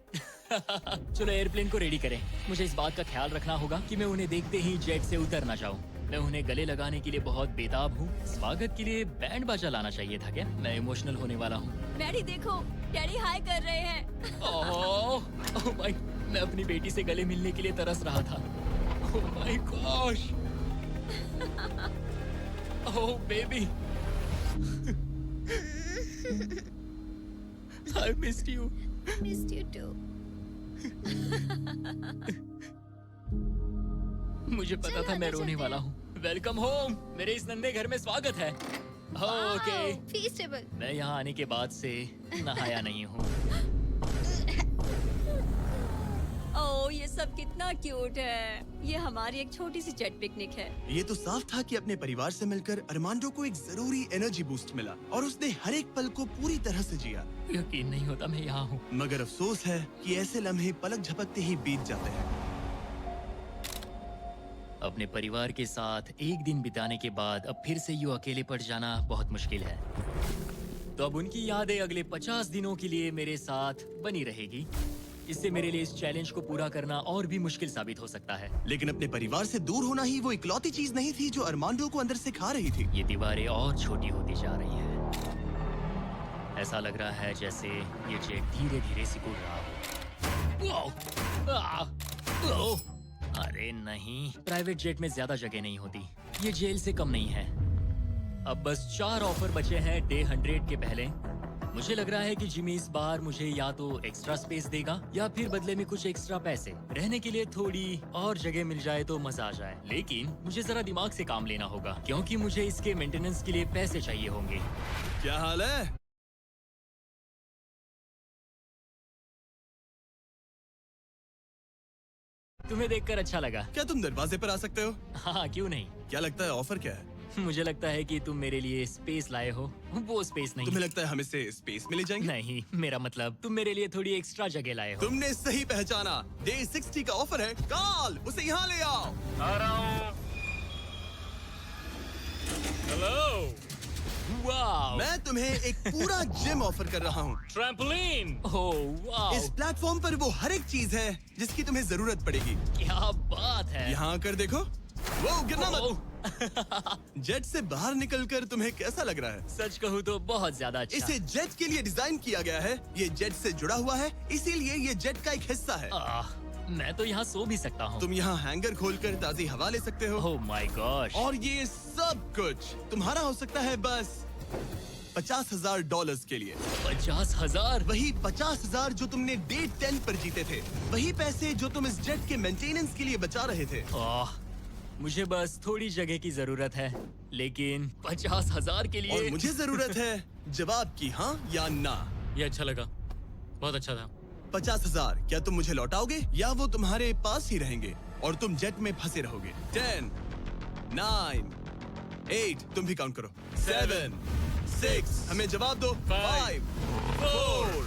चलो एयरप्लेन को रेडी करें। मुझे इस बात का ख्याल रखना होगा कि मैं उन्हें देखते ही जेट से उतर ना जाऊं। मैं उन्हें गले लगाने के लिए बहुत बेताब हूँ। स्वागत के लिए बैंड बाजा लाना चाहिए था क्या? मैं इमोशनल होने वाला हूँ। डैडी देखो, डैडी हाय कर रहे हैं। ओह माय, मैं अपनी बेटी से गले मिलने के लिए तरस रहा था। Oh my gosh, oh baby, I missed you. Missed you too. मुझे पता था मैं रोने वाला हूँ। वेलकम होम, मेरे इस नन्हे घर में स्वागत है। ओके, फीस्टेबल। मैं यहाँ आने के बाद से नहाया नहीं हूँ। ओह ये सब कितना क्यूट है। ये हमारी एक छोटी सी जेट पिकनिक है। ये तो साफ था कि अपने परिवार से मिलकर अरमांडो को एक जरूरी एनर्जी बूस्ट मिला और उसने हर एक पल को पूरी तरह से जिया। यकीन नहीं होता मैं यहाँ हूँ। मगर अफसोस है कि ऐसे लम्हे पलक झपकते ही बीत जाते हैं। अपने परिवार के साथ एक दिन बिताने के बाद अब फिर से यूं अकेले पड़ जाना बहुत मुश्किल है। तो अब उनकी यादें अगले 50 दिनों के लिए मेरे साथ बनी रहेगी। इससे मेरे लिए इस चैलेंज को पूरा करना और भी मुश्किल साबित हो सकता है। लेकिन अपने परिवार से दूर होना ही वो इकलौती चीज नहीं थी जो अरमांडो को अंदर से खा रही थी। ये दीवारें और छोटी होती जा रही हैं। ऐसा लग रहा है जैसे ये जेट धीरे धीरे सिकुड़ रहा हो। ओह! अरे नहीं, प्राइवेट जेट में ज्यादा जगह नहीं होती। ये जेल से कम नहीं है। अब बस 4 ऑफर बचे हैं डे 100 के पहले। मुझे लग रहा है कि जिमी इस बार मुझे या तो एक्स्ट्रा स्पेस देगा या फिर बदले में कुछ एक्स्ट्रा पैसे। रहने के लिए थोड़ी और जगह मिल जाए तो मजा आ जाए। लेकिन मुझे जरा दिमाग से काम लेना होगा क्योंकि मुझे इसके मेंटेनेंस के लिए पैसे चाहिए होंगे। क्या हाल है? तुम्हें देखकर अच्छा लगा। क्या तुम दरवाजे पर आ सकते हो? हाँ, क्यों नहीं। क्या लगता है ऑफर क्या है? मुझे लगता है कि तुम मेरे लिए स्पेस लाए हो। वो स्पेस नहीं। तुम्हें लगता है हम इसे स्पेस में ले जाएंगे? नहीं, मेरा मतलब तुम मेरे लिए थोड़ी एक्स्ट्रा जगह लाए हो। तुमने सही पहचाना। डे 60 का ऑफर है। कॉल उसे यहाँ ले आओ। आ रहा हूँ। Hello, wow! मैं तुम्हें एक पूरा जिम ऑफर कर रहा हूँ। ट्रैम्पोलिन। Oh wow! इस प्लेटफॉर्म पर वो हर एक चीज है जिसकी तुम्हें जरूरत पड़ेगी। क्या बात है। यहाँ आकर देखो। वो गिरना मत। ओह, जेट से बाहर निकलकर तुम्हें कैसा लग रहा है? सच कहूँ तो बहुत ज्यादा अच्छा। इसे जेट के लिए डिजाइन किया गया है। ये जेट से जुड़ा हुआ है, इसीलिए ये जेट का एक हिस्सा है। मैं तो यहाँ सो भी सकता हूँ। तुम यहाँ हैंगर खोलकर ताजी हवा ले सकते हो। ओह माय गॉश! और ये सब कुछ तुम्हारा हो सकता है बस $50,000 के लिए। 50,000? वही 50,000 जो तुमने डे 10 पर जीते थे। वही पैसे जो तुम इस जेट के मेंटेनेंस के लिए बचा रहे थे। मुझे बस थोड़ी जगह की जरूरत है, लेकिन 50,000 के और लिए। मुझे जरूरत है जवाब की, हाँ या ना। ये अच्छा लगा, बहुत अच्छा था। 50,000 क्या तुम मुझे लौटाओगे या वो तुम्हारे पास ही रहेंगे और तुम जेट में फंसे रहोगे? 10, 9, 8, तुम भी काउंट करो। 7, 6, हमें जवाब दो। 5, 4।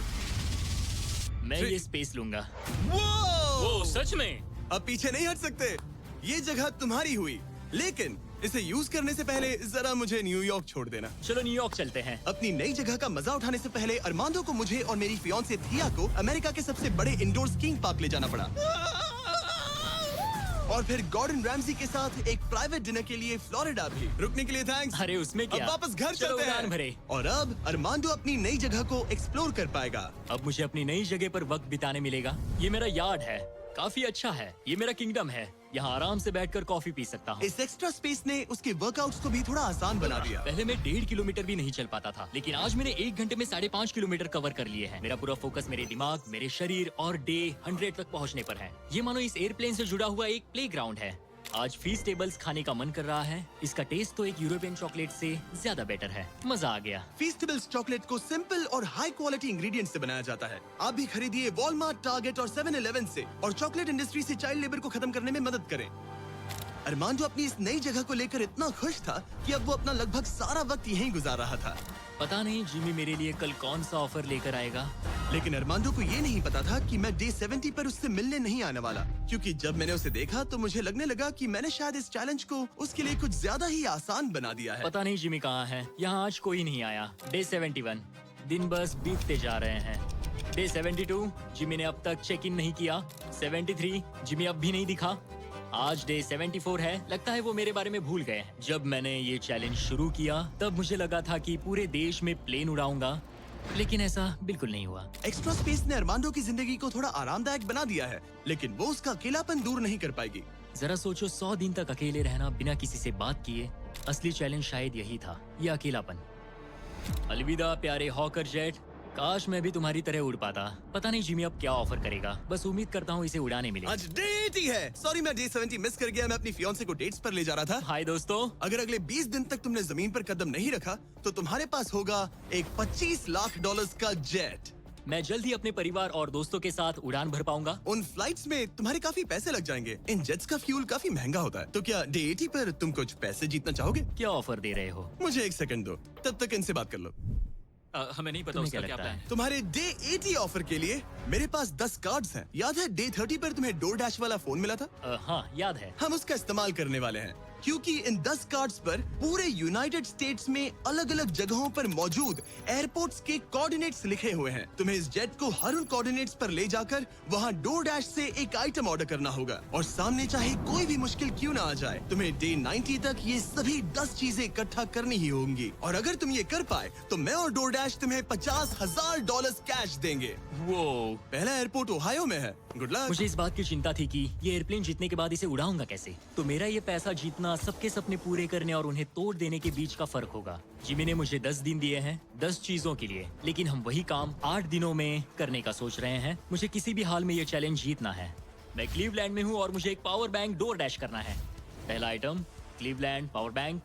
मैं ये स्पेस लूंगा। वो सच में? अब पीछे नहीं हट सकते। ये जगह तुम्हारी हुई, लेकिन इसे यूज करने से पहले जरा मुझे न्यूयॉर्क छोड़ देना। चलो न्यूयॉर्क चलते हैं। अपनी नई जगह का मजा उठाने से पहले अरमांडो को मुझे और मेरी फियांसे थिया को अमेरिका के सबसे बड़े इंडोर स्कीइंग पार्क ले जाना पड़ा। और फिर गॉर्डन रैमजी के साथ एक प्राइवेट डिनर के लिए फ्लोरिडा भी। रुकने के लिए थैंक्स। अरे उसमें क्या? अब वापस घर चलो चलते उड़ान हैं। भरे। और अब अरमांडो अपनी नई जगह को एक्सप्लोर कर पाएगा। अब मुझे अपनी नई जगह पर वक्त बिताने मिलेगा। ये मेरा यार्ड है, काफी अच्छा है। ये मेरा किंगडम है, यहाँ आराम से बैठकर कॉफी पी सकता हूँ। इस एक्स्ट्रा स्पेस ने उसके वर्कआउट्स को भी थोड़ा आसान बना दिया। पहले मैं 1.5 किलोमीटर भी नहीं चल पाता था, लेकिन आज मैंने 1 घंटे में 5.5 किलोमीटर कवर कर लिए हैं। मेरा पूरा फोकस मेरे दिमाग, मेरे शरीर और डे 100 तक पहुँचने पर है। ये मानो इस एयरप्लेन से जुड़ा हुआ एक प्लेग्राउंड है। आज फीस्टेबल्स खाने का मन कर रहा है। इसका टेस्ट तो एक यूरोपियन चॉकलेट से ज्यादा बेटर है। मजा आ गया। फीस्टेबल्स चॉकलेट को सिंपल और हाई क्वालिटी इंग्रेडिएंट्स से बनाया जाता है। आप भी खरीदिए वॉलमार्ट, टारगेट और 7-Eleven से और चॉकलेट इंडस्ट्री से चाइल्ड लेबर को खत्म करने में मदद करें। अरमांडो अपनी इस नई जगह को लेकर इतना खुश था कि अब वो अपना लगभग सारा वक्त यहीं गुजार रहा था। पता नहीं जिमी मेरे लिए कल कौन सा ऑफर लेकर आएगा। लेकिन अरमांडो को ये नहीं पता था कि मैं डे 70 पर उससे मिलने नहीं आने वाला, क्योंकि जब मैंने उसे देखा तो मुझे लगने लगा कि मैंने शायद इस चैलेंज को उसके लिए कुछ ज्यादा ही आसान बना दिया है। पता नहीं जिमी कहाँ है। यहाँ आज कोई नहीं आया। डे 71, दिन बस बीतते जा रहे हैं। डे 72, जिमी ने अब तक चेक इन नहीं किया। 73, जिमी अब भी नहीं दिखा। आज डे 74 है। लगता है वो मेरे बारे में भूल गए हैं। जब मैंने ये चैलेंज शुरू किया तब मुझे लगा था कि पूरे देश में प्लेन उड़ाऊंगा, लेकिन ऐसा बिल्कुल नहीं हुआ। एक्स्ट्रा स्पेस ने अरमांडो की जिंदगी को थोड़ा आरामदायक बना दिया है, लेकिन वो उसका अकेलापन दूर नहीं कर पाएगी। जरा सोचो, 100 दिन तक अकेले रहना बिना किसी से बात किए। असली चैलेंज शायद यही था, ये अकेलापन। अलविदा प्यारे हॉकर जेट, काश मैं भी तुम्हारी तरह उड़ पाता। पता नहीं जिमी अब क्या ऑफर करेगा। बस उम्मीद करता हूँ इसे उड़ाने मिले। आज डे 80 है। सॉरी मैं डे 70 मिस कर गया। मैं अपनी फियांसे को डेट्स पर ले जा रहा था। हाय दोस्तों। अगर अगले 20 दिन तक तुमने जमीन पर कदम नहीं रखा तो तुम्हारे पास होगा एक $25 लाख का जेट। मैं जल्द ही अपने परिवार और दोस्तों के साथ उड़ान भर पाऊंगा। उन फ्लाइट्स में तुम्हारे काफी पैसे लग जाएंगे। इन जेट्स का फ्यूल काफी महंगा होता है। तो क्या डे 80 पर तुम कुछ पैसे जीतना चाहोगे? क्या ऑफर दे रहे हो? मुझे 1 सेकंड दो, तब तक इनसे बात कर लो। हमें नहीं पता तुम्हें उसका क्या क्या लगता प्लान है? है। तुम्हारे डे 80 ऑफर के लिए मेरे पास 10 कार्ड्स हैं। याद है डे 30 पर तुम्हें डोर डैश वाला फोन मिला था? हाँ याद है। हम उसका इस्तेमाल करने वाले हैं, क्योंकि इन 10 कार्ड्स पर पूरे यूनाइटेड स्टेट्स में अलग अलग जगहों पर मौजूद एयरपोर्ट्स के कोऑर्डिनेट्स लिखे हुए हैं। तुम्हें इस जेट को हर उन कोऑर्डिनेट्स पर ले जाकर वहां डोर डैश से एक आइटम ऑर्डर करना होगा और सामने चाहे कोई भी मुश्किल क्यों ना आ जाए, तुम्हें डे 90 तक ये सभी 10 चीजें इकट्ठा करनी ही होंगी। और अगर तुम ये कर पाए तो मैं और डोर डैश तुम्हें $50,000 कैश देंगे। वो पहला एयरपोर्ट ओहायो में है। Good luck. मुझे इस बात की चिंता थी कि ये एयरप्लेन जीतने के बाद इसे उड़ाऊंगा कैसे। तो मेरा ये पैसा जीतना सबके सपने पूरे करने और उन्हें तोड़ देने के बीच का फर्क होगा। जिमी ने मुझे 10 दिन दिए हैं 10 चीजों के लिए, लेकिन हम वही काम 8 दिनों में करने का सोच रहे हैं। मुझे किसी भी हाल में ये चैलेंज जीतना है। मैं क्लीवलैंड में हूँ और मुझे एक पावर बैंक डोर डैश करना है। पहला item Cleveland power bank.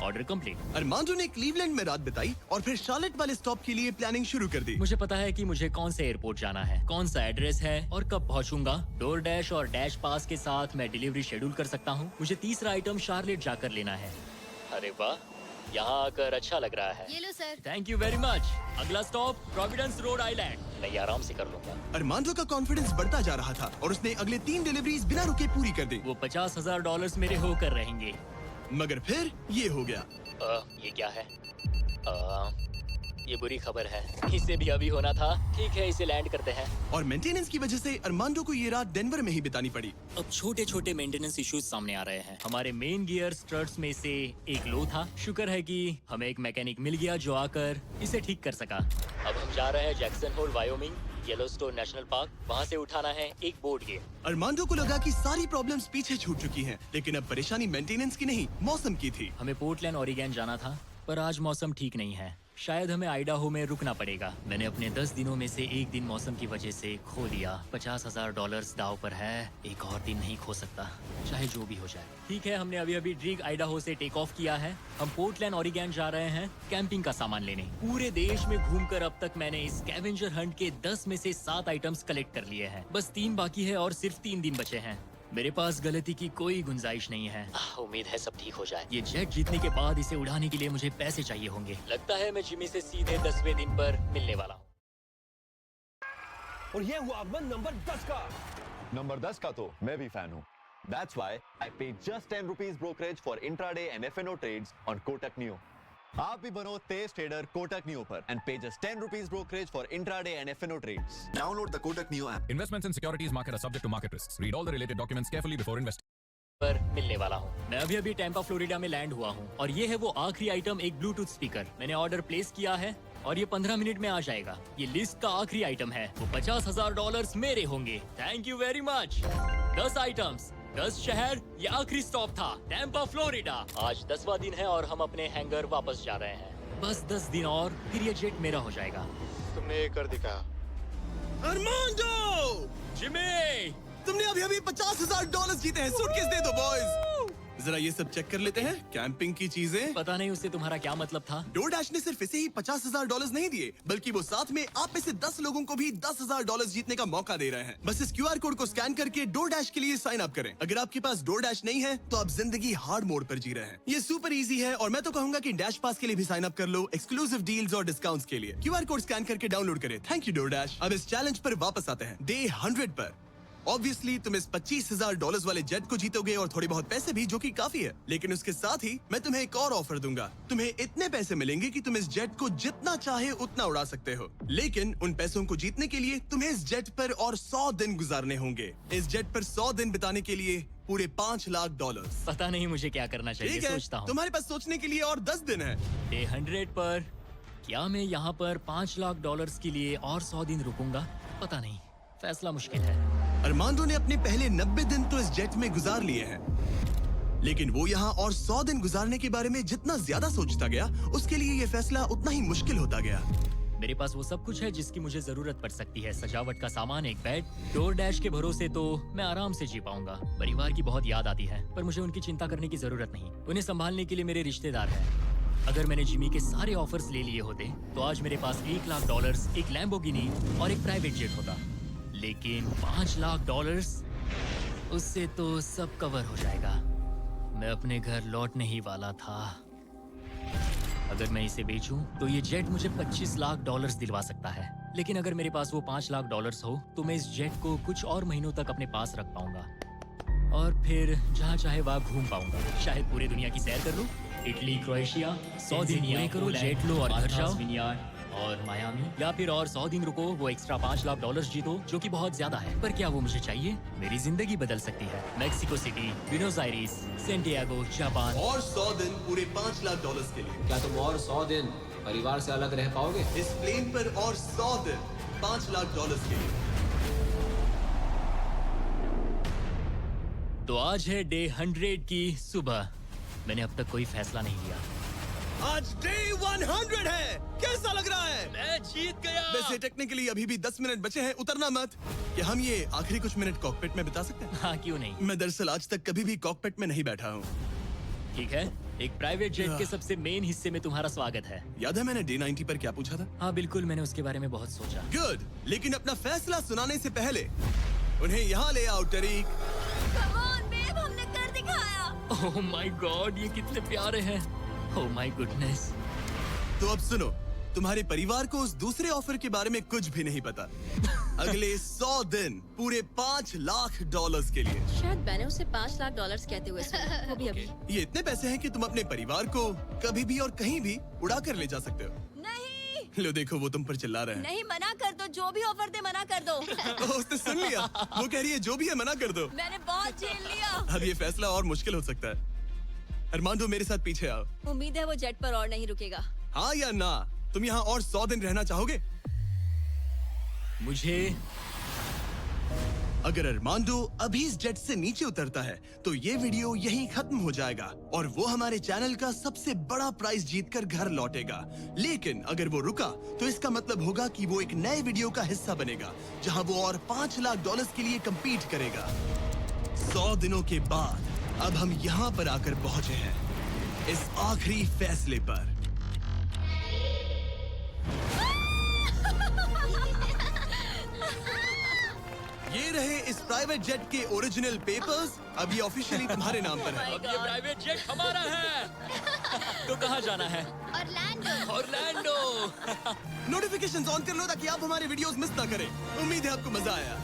Order complete. Armando ने क्लीवलैंड में रात बिताई और फिर शार्लेट वाले स्टॉप के लिए प्लानिंग शुरू कर दी। मुझे पता है कि मुझे कौन से एयरपोर्ट जाना है, कौन सा एड्रेस है और कब पहुंचूंगा। डोर डैश और डैश पास के साथ मैं डिलीवरी शेड्यूल कर सकता हूं। मुझे तीसरा आइटम शार्लेट जाकर लेना है। अरे वाह, यहाँ आकर अच्छा लग रहा है। ये लो sir. Thank you very much. अगला स्टॉप प्रोविडेंस रोड आइलैंड। मैं ये आराम से कर लूंगा। अरमांडो का कॉन्फिडेंस बढ़ता जा रहा था और उसने अगले 3 डिलीवरीज बिना रुके पूरी कर दी। वो $50,000 मेरे होकर रहेंगे। मगर फिर ये हो गया। ये क्या है? ये बुरी खबर है। इसे भी अभी होना था। ठीक है, इसे लैंड करते हैं। और मेंटेनेंस की वजह से अरमांडो को ये रात डेनवर में ही बितानी पड़ी। अब छोटे छोटे मेंटेनेंस इश्यूज सामने आ रहे हैं। हमारे मेन गियर स्ट्रट्स में से एक लो था। शुक्र है कि हमें एक मैकेनिक मिल गया जो आकर इसे ठीक कर सका। अब हम जा रहे हैं Jackson Hole Wyoming, Yellowstone national park. वहाँ से उठाना है एक बोर्ड गेम। अरमांडो को लगा कि सारी प्रॉब्लम्स पीछे छूट चुकी हैं, लेकिन अब परेशानी मेंटेनेंस की नहीं, मौसम की थी। हमें पोर्टलैंड ओरिगन जाना था, पर आज मौसम ठीक नहीं है। शायद हमें आइडाहो में रुकना पड़ेगा। मैंने अपने 10 दिनों में से एक दिन मौसम की वजह से खो दिया। $50,000 दाव पर है। एक और दिन नहीं खो सकता, चाहे जो भी हो जाए। ठीक है, हमने अभी अभी ड्रीग आइडाहो से टेक ऑफ किया है। हम पोर्टलैंड ओरिगन जा रहे हैं कैंपिंग का सामान लेने। पूरे देश में घूमकर अब तक मैंने इस स्कैवेंजर हंट के 10 में से 7 आइटम्स कलेक्ट कर लिए हैं। बस 3 बाकी है और सिर्फ 3 दिन बचे हैं। मेरे पास गलती की कोई गुंजाइश नहीं है। उम्मीद है सब ठीक हो जाए। ये जेट जीतने के बाद इसे उड़ाने के लिए मुझे पैसे चाहिए होंगे। लगता है मैं जिमी से सीधे 10वें दिन पर मिलने वाला हूँ। और ये हुआ आगमन नंबर 10 का। नंबर 10 का तो मैं भी फैन हूँ। That's why I paid just 10 rupees brokerage for intraday and F&O trades on Kotak Neo. आप भी बनो तेज ट्रेडर कोटक नियो पर and pay just 10 rupees brokerage for intraday and FNO trades. Download the Kotak Neo app. Investments in securities market are subject to market risks. Read all the related documents carefully before investing. पर मिलने वाला हूँ। मैं अभी Tampa Florida में land हुआ हूँ और ये है वो आखिरी आइटम, एक ब्लूटूथ स्पीकर। मैंने ऑर्डर प्लेस किया है और ये 15 मिनट में आ जाएगा। ये लिस्ट का आखिरी आइटम है। वो $50,000 मेरे होंगे। Thank you very much. 10 items, 10 शहर, ये आखिरी स्टॉप था, टैम्पा फ्लोरिडा। आज 10वां दिन है और हम अपने हैंगर वापस जा रहे हैं। बस 10 दिन और फिर ये जेट मेरा हो जाएगा। तुमने ये कर दिखाया। अरमांडो! जिमी! तुमने अभी $50,000 जीते हैं। सूटकेस दे दो बॉयज। जरा ये सब चेक कर लेते हैं, कैंपिंग की चीजें। पता नहीं उससे तुम्हारा क्या मतलब था। डोरडैश ने सिर्फ इसे ही $50,000 नहीं दिए, बल्कि वो साथ में आप में से 10 लोगों को भी $10,000 जीतने का मौका दे रहे हैं। बस इस QR कोड को स्कैन करके डोरडैश के लिए साइन अप करें। अगर आपके पास डोरडैश नहीं है तो आप जिंदगी हार्ड मोड पर जी रहे हैं। ये सुपर इजी है और मैं तो कहूंगा कि डैश पास के लिए भी साइन अप कर लो, एक्सक्लूसिव डील्स और डिस्काउंट्स के लिए। QR कोड स्कैन करके डाउनलोड करें। Thank you DoorDash. अब इस चैलेंज पर वापस आते हैं, डे 100 पर। ऑब्वियसली तुम इस $25,000 वाले जेट को जीतोगे और थोड़े बहुत पैसे भी, जो कि काफी है। लेकिन उसके साथ ही मैं तुम्हें एक और ऑफर दूंगा। तुम्हें इतने पैसे मिलेंगे कि तुम इस जेट को जितना चाहे उतना उड़ा सकते हो। लेकिन उन पैसों को जीतने के लिए तुम्हें इस जेट पर और 100 दिन गुजारने होंगे। इस जेट पर 100 दिन बिताने के लिए पूरे $5,00,000। पता नहीं मुझे क्या करना चाहिए, ठीक है, सोचता हूँ। तुम्हारे पास सोचने के लिए और 10 दिन है। डे 100 पर क्या मैं यहाँ पर $5,00,000 के लिए और 100 दिन रुकूंगा? पता नहीं, फैसला मुश्किल है। अरमांडो ने अपने पहले 90 दिन तो इस जेट में गुजार लिए हैं, लेकिन वो यहाँ और 100 दिन गुजारने के बारे में जितना ज्यादा सोचता गया, उसके लिए ये फैसला उतना ही मुश्किल होता गया। मेरे पास वो सब कुछ है जिसकी मुझे जरूरत पड़ सकती है। सजावट का सामान, एक बेड, डोरडैश के भरोसे तो मैं आराम से जी पाऊंगा। परिवार की बहुत याद आती है, पर मुझे उनकी चिंता करने की जरूरत नहीं। उन्हें संभालने के लिए मेरे रिश्तेदार हैं। अगर मैंने जिमी के सारे ऑफर्स ले लिए होते तो आज मेरे पास $1,00,000, एक लैम्बोर्गिनी और एक प्राइवेट जेट होता। लेकिन $5,00,000, उससे तो सब कवर हो जाएगा। मैं अपने घर लौटने ही वाला था। अगर मैं इसे बेचूं तो ये जेट मुझे $25,00,000 दिलवा सकता है। लेकिन अगर मेरे पास वो $5,00,000 हो तो मैं इस जेट को कुछ और महीनों तक अपने पास रख पाऊंगा और फिर जहाँ चाहे वहाँ घूम पाऊंगा। शायद पूरी दुनिया की सैर कर लूं। इटली, क्रोएशिया, 100 दिन पूरे करो, जेट लो और घर जाओ। और मायामी, या फिर और 100 दिन रुको, वो एक्स्ट्रा $5,00,000 जीतो, जो कि बहुत ज्यादा है। पर क्या वो मुझे चाहिए? मेरी जिंदगी बदल सकती है। Mexico city, Buenos iris, Santiago, Japan. और 100 दिन पूरे $5,00,000 के लिए। क्या तुम और 100 दिन परिवार से अलग रह पाओगे? इस प्लेन पर और 100 दिन $5,00,000 के लिए। तो आज है डे 100 की सुबह। मैंने अब तक कोई फैसला नहीं लिया। आज डे 100 है। कैसा लग रहा है? मैं जीत गया। वैसे टेक्निकली अभी भी 10 मिनट बचे हैं, उतरना मत। क्या हम ये आखिरी कुछ मिनट कॉकपिट में बिता सकते हैं? हाँ, क्यों नहीं। मैं दरअसल आज तक कभी भी कॉकपिट में नहीं बैठा हूँ। ठीक है, एक प्राइवेट जेट के सबसे मेन हिस्से में तुम्हारा स्वागत है। याद है मैंने डे 90 पर क्या पूछा था? हाँ बिल्कुल, मैंने उसके बारे में बहुत सोचा। गुड, लेकिन अपना फैसला सुनाने से पहले उन्हें यहाँ ले आओ टरीक। Come on, babe, हमने कर दिखाया। ओह माय गॉड, ये कितने प्यारे हैं। Oh my goodness. तो अब सुनो, तुम्हारे परिवार को उस दूसरे ऑफर के बारे में कुछ भी नहीं पता। अगले 100 दिन पूरे $5,00,000 के लिए। शायद मैंने उसे $5,00,000 कहते हुए सुना, वो भी अभी। ये इतने पैसे हैं कि तुम अपने परिवार को कभी भी और कहीं भी उड़ा कर ले जा सकते हो। नहीं, लो देखो, वो तुम पर चिल्ला रहे हैं। नहीं, मना कर दो। जो भी ऑफर दे मना कर दो। उसने सुन लिया। वो कह रही है जो भी है मना कर दो। मैंने बहुत झेल लिया। अब ये फैसला और मुश्किल हो सकता है। अरमांडो, मेरे साथ पीछे आओ। उम्मीद है वो जेट पर और नहीं रुकेगा। हाँ या ना? तुम यहाँ और 100 दिन रहना चाहोगे? मुझे अगर अरमांडो अभी इस जेट से नीचे उतरता है तो ये वीडियो यहीं खत्म हो जाएगा और वो हमारे चैनल का सबसे बड़ा प्राइज जीतकर घर लौटेगा। लेकिन अगर वो रुका तो इसका मतलब होगा कि वो एक नए वीडियो का हिस्सा बनेगा जहां वो और $5,00,000 के लिए compete करेगा। 100 दिनों के बाद अब हम यहाँ पर आकर पहुंचे हैं, इस आखिरी फैसले पर। ये रहे इस प्राइवेट जेट के ओरिजिनल पेपर्स। अब ये ऑफिशियली तुम्हारे नाम पर है। अब ये प्राइवेट जेट हमारा है। तो कहाँ जाना है? ऑरलैंडो। नोटिफिकेशंस ऑन कर लो ताकि आप हमारे वीडियोस मिस ना करें। उम्मीद है आपको मजा आया।